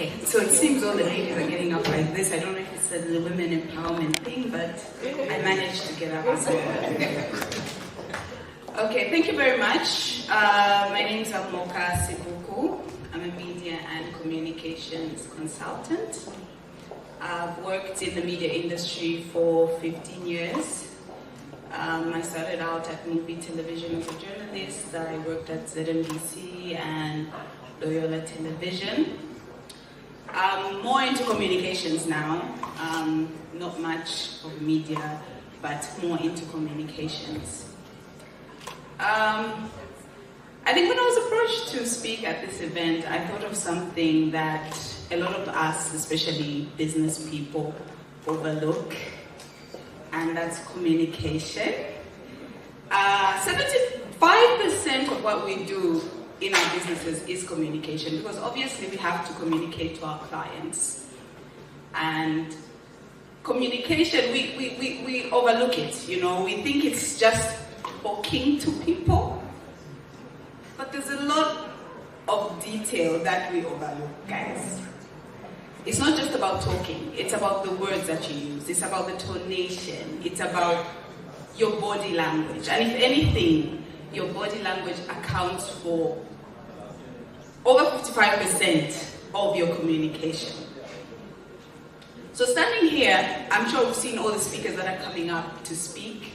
Okay, so it seems all the ladies are getting up like this. I don't know if it's the women empowerment thing, but I managed to get up as well. Okay, thank you very much. My name is Mooka Simutanyi. I'm a media and communications consultant. I've worked in the media industry for 15 years. I started out at movie television as a journalist. I worked at ZNBC and Loyola Television. I'm more into communications now, not much of media, but more into communications. I think when I was approached to speak at this event, I thought of something that a lot of us, especially business people, overlook, and that's communication. 75% of what we do in our businesses is communication, because obviously we have to communicate to our clients. And communication, we overlook it, you know, we think it's just talking to people, but there's a lot of detail that we overlook, guys. It's not just about talking, it's about the words that you use, it's about the tonation, it's about your body language. And if anything, your body language accounts for over 55% of your communication. So standing here, I'm sure we've seen all the speakers that are coming up to speak.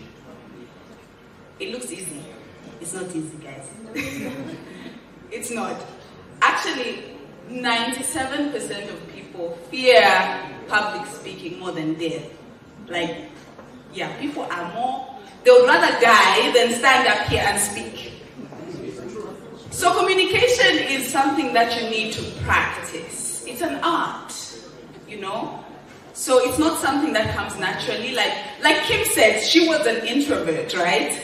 It looks easy. It's not easy, guys. It's not. Actually, 97% of people fear public speaking more than death. Like, yeah, people are more, they would rather die than stand up here and speak. So communication is something that you need to practice. It's an art, you know? So it's not something that comes naturally. Like Kim said, she was an introvert, right?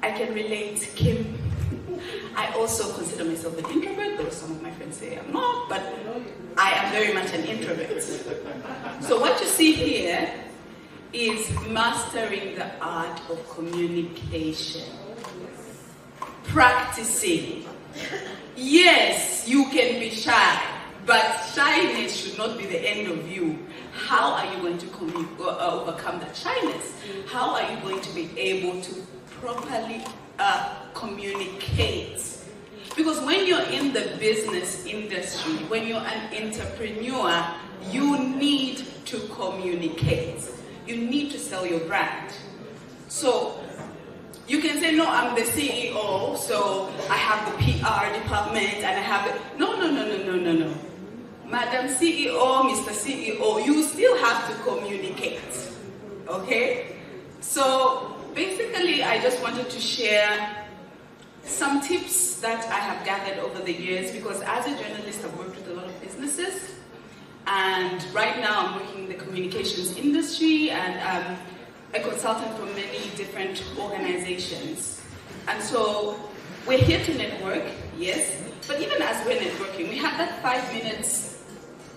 I can relate, Kim. I also consider myself an introvert, though some of my friends say I'm not, but I am very much an introvert. So what you see here is mastering the art of communication. Practicing. Yes, you can be shy, but shyness should not be the end of you. How are you going to overcome that shyness? How are you going to be able to properly communicate? Because when you're in the business industry, when you're an entrepreneur, you need to communicate. You need to sell your brand. So you can say, no, I'm the CEO, so I have the PR department and I have it. No. Madam CEO, Mr. CEO, you still have to communicate, okay? So basically, I just wanted to share some tips that I have gathered over the years, because as a journalist, I've worked with a lot of businesses, and right now I'm working in the communications industry, and I'm a consultant for many different organizations. And so we're here to network, yes, but even as we're networking, we have that 5 minutes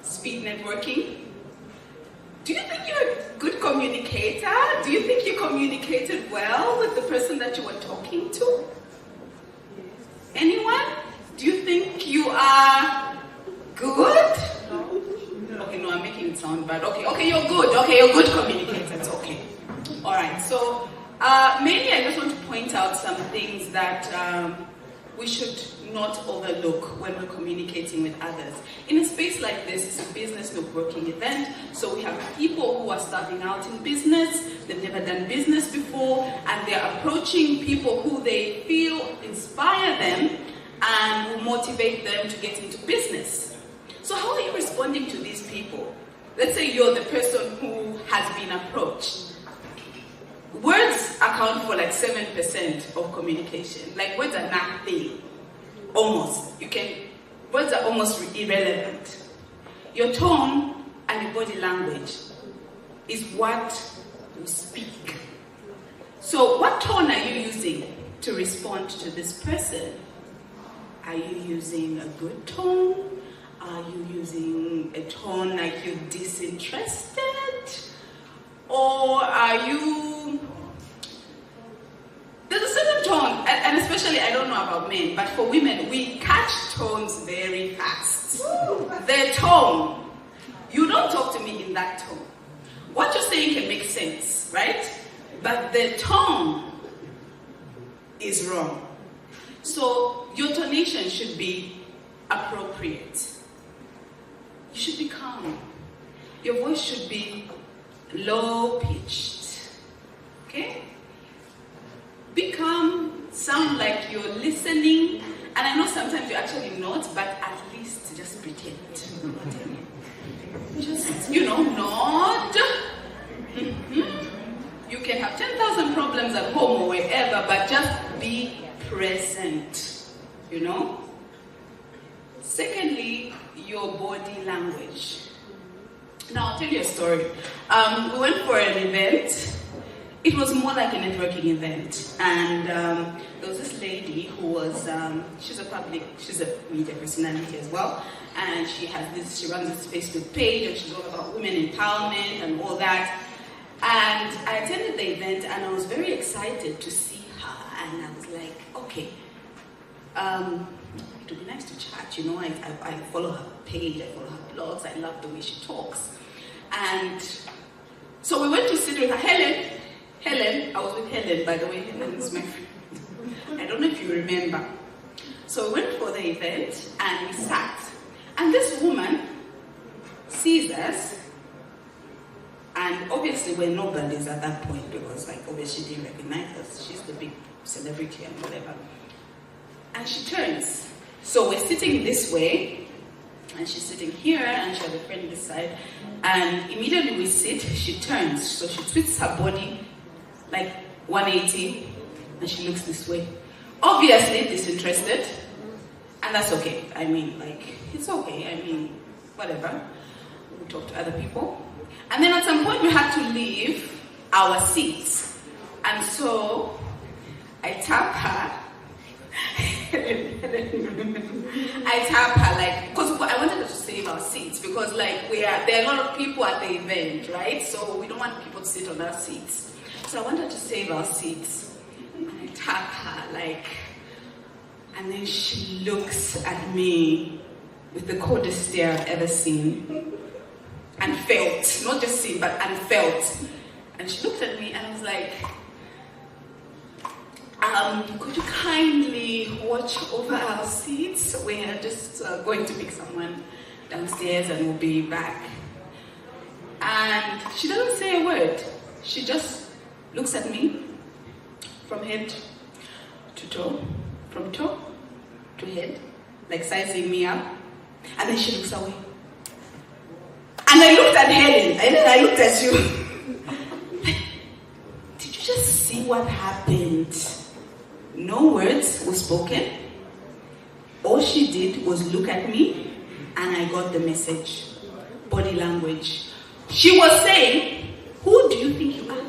speed networking. Do you think you're a good communicator? Do you think you communicated well with the person that you were talking to? Anyone? Do you think you are good? Okay, no, I'm making it sound bad. Okay, you're good. Okay, you're good communicators. Okay. All right. So mainly, I just want to point out some things that we should not overlook when we're communicating with others. In a space like this, it's a business networking event, so we have people who are starting out in business, they've never done business before, and they're approaching people who they feel inspire them and will motivate them to get into business. So how are you responding to these people? Let's say you're the person who has been approached. Words account for like 7% of communication. Like, words are nothing. Almost. Words are almost irrelevant. Your tone and your body language is what you speak. So what tone are you using to respond to this person? Are you using a good tone? Are you using a tone like you're disinterested? Or are you... There's a certain tone, and especially, I don't know know about men, but for women, we catch tones very fast. The tone, you don't talk to me in that tone. What you're saying can make sense, right? But the tone is wrong. So your tonation should be appropriate. You should be calm. Your voice should be low-pitched. Okay? Be calm, sound like you're listening. And I know sometimes you're actually not, but at least just pretend. Just, nod. You can have 10,000 problems at home or wherever, but just be present. Secondly, your body language. Now, I'll tell you a story. We went for an event. It was more like a networking event. And there was this lady who was, she's a media personality as well. And she runs this Facebook page, and she's all about women empowerment and all that. And I attended the event, and I was very excited to see her. And I was like, okay, it would be nice to chat. I follow her page, I follow her blogs, I love the way she talks. And so we went to sit with her. Helen, I was with Helen, by the way. Helen is my friend. I don't know if you remember. So we went for the event, and we sat. And this woman sees us, and obviously we're nobodies at that point, because obviously she didn't recognize us. She's the big celebrity and whatever. And she turns. So we're sitting this way, and she's sitting here, and she has a friend this side. And immediately we sit, she turns. So she twists her body like 180, and she looks this way. Obviously disinterested, and that's okay. It's okay. Whatever. We'll talk to other people. And then at some point we had to leave our seats. And so I tap her. I tap her because I wanted her to save our seats, because there are a lot of people at the event, right? So we don't want people to sit on our seats. So I wanted to save our seats. And I tap her and then she looks at me with the coldest stare I've ever seen and felt, not just seen, but and felt. And she looked at me and I was like, could you kindly watch over our seats? We're just going to pick someone downstairs and we'll be back. And she doesn't say a word. She just looks at me from head to toe, from toe to head, sizing me up. And then she looks away. And I looked at Helen, and then I looked at you. Did you just see what happened? No words were spoken. All she did was look at me, and I got the message. Body language. She was saying, who do you think you are?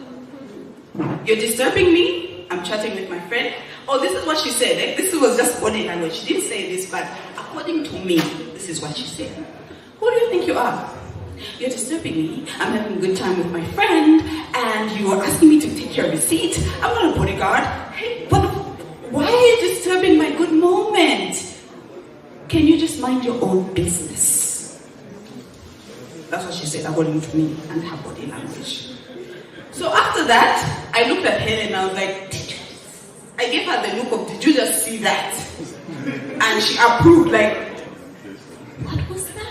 You're disturbing me. I'm chatting with my friend. Oh, this is what she said. This was just body language. She didn't say this, but according to me, this is what she said. Who do you think you are? You're disturbing me. I'm having a good time with my friend, and you are asking me to take your receipt. I'm not a bodyguard. Hey, but why are you disturbing my good moment? Can you just mind your own business? That's what she said, according to me and her body language. So after that, I looked at Helen and I was like, I gave her the look of, did you just see that? And she approved, what was that?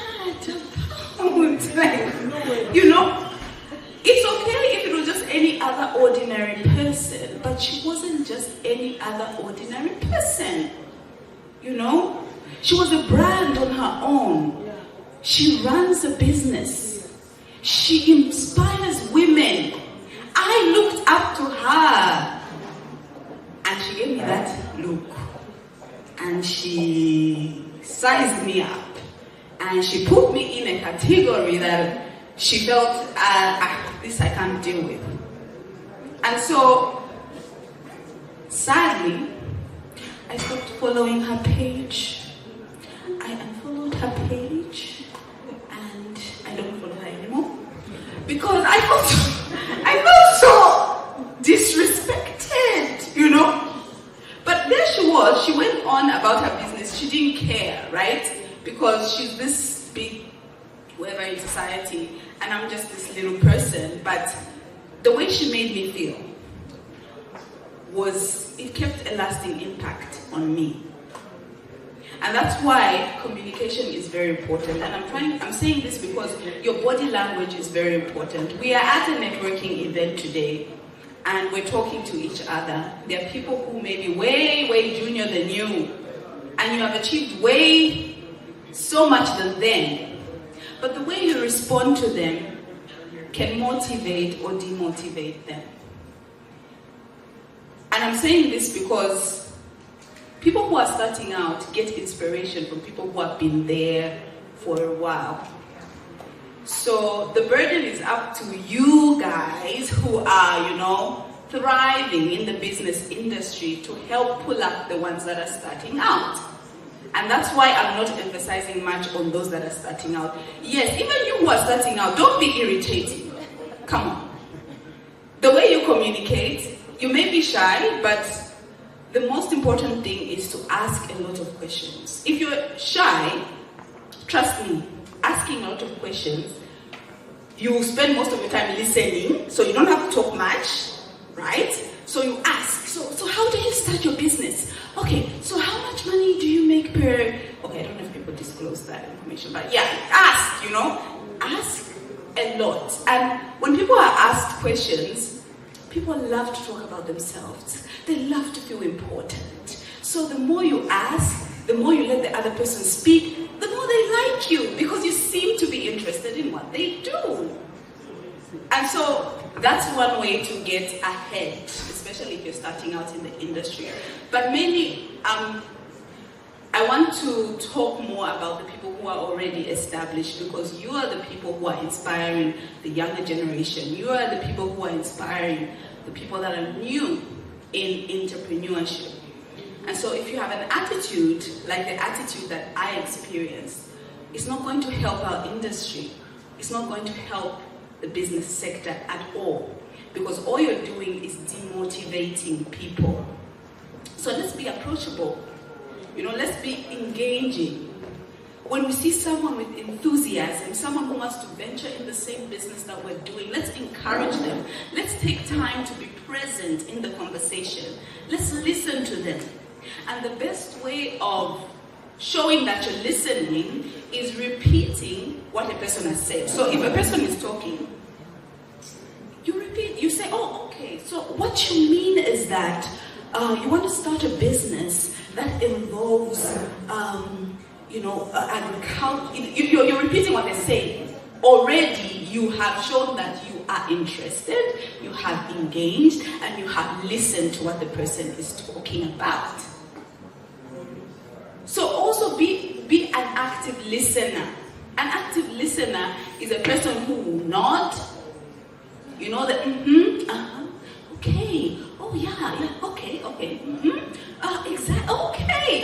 It's okay if it was just any other ordinary person, but she wasn't just any other ordinary person. She was a brand on her own. She runs a business. She inspires women. I looked up to her, and she gave me that look, and she sized me up. And she put me in a category that she felt, this I can't deal with. And so, sadly, I stopped following her page. I unfollowed her page, and I don't follow her anymore. Because I felt so disrespected, But there she she went on about her business. She didn't care, right? Because she's this big whoever in society, and I'm just this little person. But the way she made me feel was, it kept a lasting impact on me. And that's why communication is very important. And I'm saying this because your body language is very important. We are at a networking event today, and we're talking to each other. There are people who may be way, way junior than you, and you have achieved way so much than them. But the way you respond to them can motivate or demotivate them. And I'm saying this because people who are starting out get inspiration from people who have been there for a while. So the burden is up to you guys who are, thriving in the business industry to help pull up the ones that are starting out. And that's why I'm not emphasizing much on those that are starting out. Yes, even you who are starting out, don't be irritating. Come on. The way you communicate, you may be shy, but the most important thing is to ask a lot of questions. If you're shy, trust me, asking a lot of questions, you will spend most of your time listening, so you don't have to talk much, right? So you ask, so how do you start your business? Okay, so how much money do you make per... Okay, I don't know if people disclose that information, but yeah, ask, ask a lot. And when people are asked questions, people love to talk about themselves. They love to feel important. So the more you ask, the more you let the other person speak, the more they like you, because you seem to be interested in what they do. And so that's one way to get ahead, especially if you're starting out in the industry. But mainly, I want to talk more about the people who are already established, because you are the people who are inspiring the younger generation. You are the people who are inspiring the people that are new in entrepreneurship. And so if you have an attitude like the attitude that I experienced, it's not going to help our industry. It's not going to help the business sector at all, because all you're doing is demotivating people. So let's be approachable. Let's be engaging. When we see someone with enthusiasm, someone who wants to venture in the same business that we're doing, let's encourage them. Let's take time to be present in the conversation. Let's listen to them. And the best way of showing that you're listening is repeating what a person has said. So if a person is talking, you repeat, you say, oh, okay, so what you mean is that you want to start a business that involves, agriculture. You're repeating what they're saying. Already, you have shown that you are interested, you have engaged, and you have listened to what the person is talking about. So also be an active listener. An active listener is a person who will nod, okay, oh yeah, okay, exactly, okay,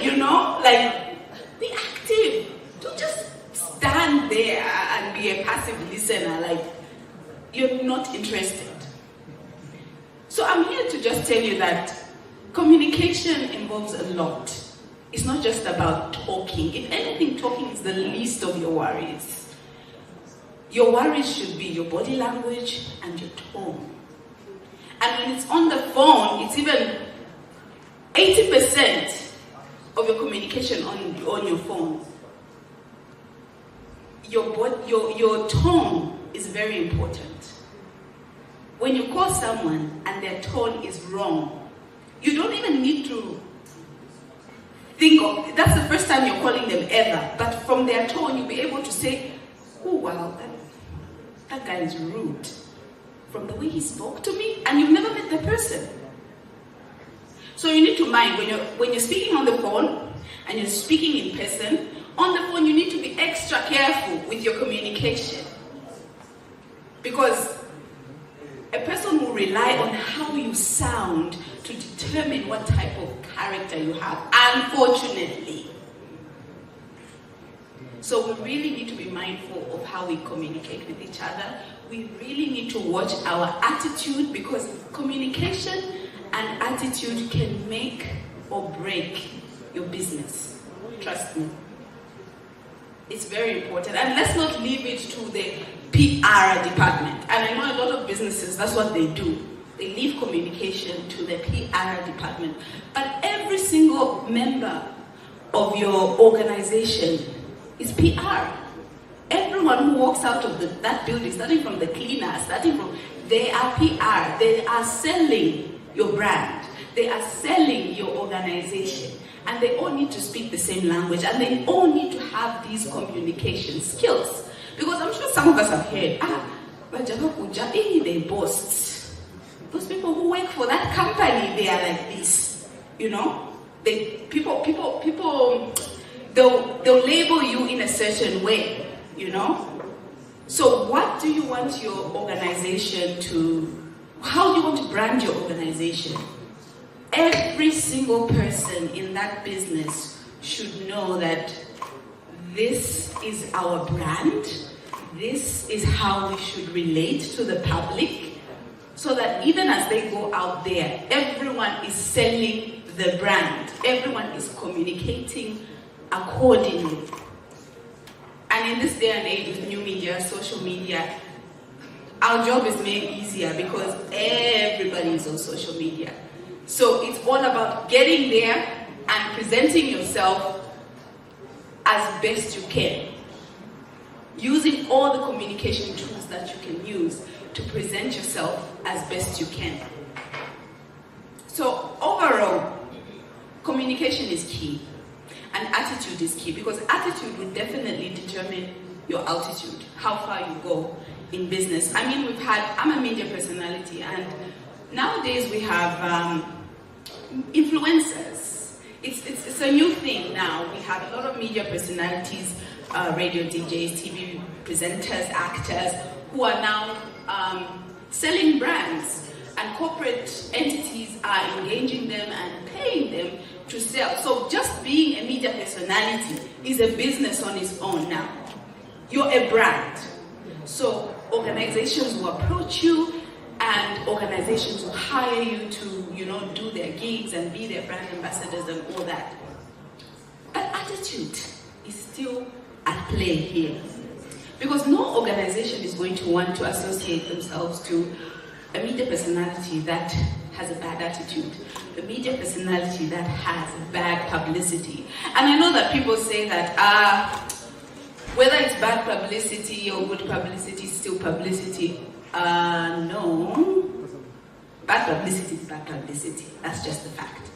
be active. Don't just stand there and be a passive listener, like you're not interested. So I'm here to just tell you that communication involves a lot. It's not just about talking. If anything, talking is the least of your worries. Your worries should be your body language and your tone. And when it's on the phone, it's even 80% of your communication on your phone. Your tone is very important. When you call someone and their tone is wrong, you don't even need to think of, that's the first time you're calling them ever, but from their tone you'll be able to say, oh wow, that guy is rude. From the way he spoke to me, and you've never met the person. So you need to mind, when you're speaking on the phone, and you're speaking in person, on the phone you need to be extra careful with your communication. Because a person will rely on how you sound to determine what type of character you have, unfortunately. So we really need to be mindful of how we communicate with each other. We really need to watch our attitude, because communication and attitude can make or break your business. Trust me. It's very important. And let's not leave it to the PR department. And I know a lot of businesses, that's what they do. They leave communication to the PR department. But every single member of your organization is PR. Everyone who walks out of that building, starting from the cleaner, they are PR. They are selling your brand. They are selling your organization. And they all need to speak the same language. And they all need to have these communication skills. Because I'm sure some of us have heard, they boast. Those people who work for that company, they are like this. You know? They'll label you in a certain way. You know? So what do you want your organization to, how do you want to brand your organization? Every single person in that business should know that this is our brand, this is how we should relate to the public, so that even as they go out there, everyone is selling the brand, everyone is communicating accordingly. And in this day and age with new media, social media, our job is made easier because everybody is on social media. So it's all about getting there and presenting yourself as best you can. Using all the communication tools that you can use to present yourself as best you can. So overall, communication is key. And attitude is key, because attitude will definitely determine your altitude, how far you go in business. I mean, I'm a media personality, and nowadays we have influencers. It's a new thing now. We have a lot of media personalities, radio DJs, TV presenters, actors, who are now selling brands, and corporate entities are engaging them and paying them to sell. So just being a media personality is a business on its own now. You're a brand. So organizations will approach you, and organizations will hire you to, do their gigs and be their brand ambassadors and all that. But attitude is still at play here. Because no organization is going to want to associate themselves to a media personality that has a bad attitude, a media personality that has bad publicity. And I know that people say that whether it's bad publicity or good publicity, still publicity. No. Bad publicity is bad publicity. That's just the fact.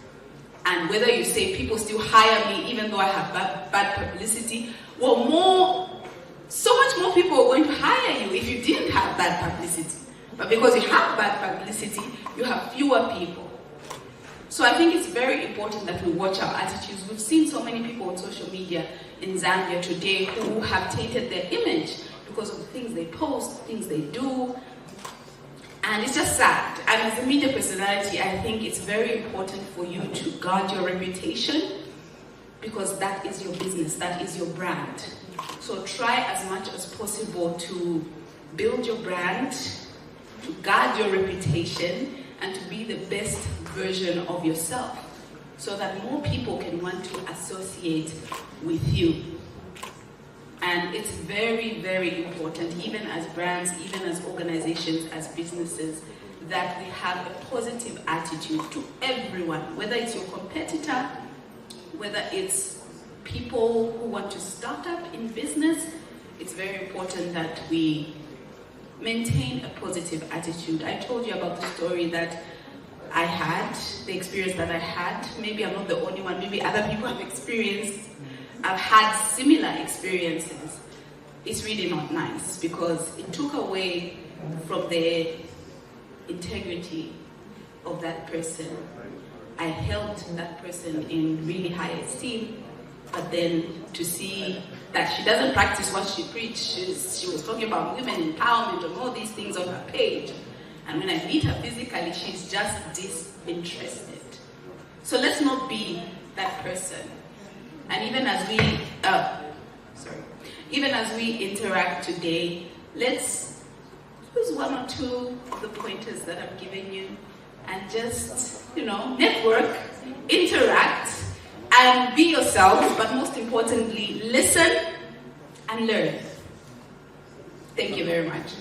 And whether you say people still hire me even though I have bad publicity, well, so much more people are going to hire you if you didn't have bad publicity. But because you have bad publicity, you have fewer people. So I think it's very important that we watch our attitudes. We've seen so many people on social media in Zambia today who have tainted their image because of the things they post, things they do. And it's just sad. And as a media personality, I think it's very important for you to guard your reputation, because that is your business, that is your brand. So try as much as possible to build your brand, to guard your reputation, and to be the best version of yourself, so that more people can want to associate with you. And it's very, very important, even as brands, even as organizations, as businesses, that we have a positive attitude to everyone, whether it's your competitor, whether it's people who want to start up in business. It's very important that we maintain a positive attitude. I told you about the story that I had, the experience that I had. Maybe I'm not the only one, maybe other people have experienced. I've had similar experiences. It's really not nice, because it took away from the integrity of that person. I held that person in really high esteem, but then to see that she doesn't practice what she preached. She was talking about women empowerment and all these things on her page. And when I meet her physically, she's just disinterested. So let's not be that person. And even as we interact today, let's use one or two of the pointers that I've given you. and just, network, interact, and be yourselves, but most importantly, listen and learn. Thank you very much.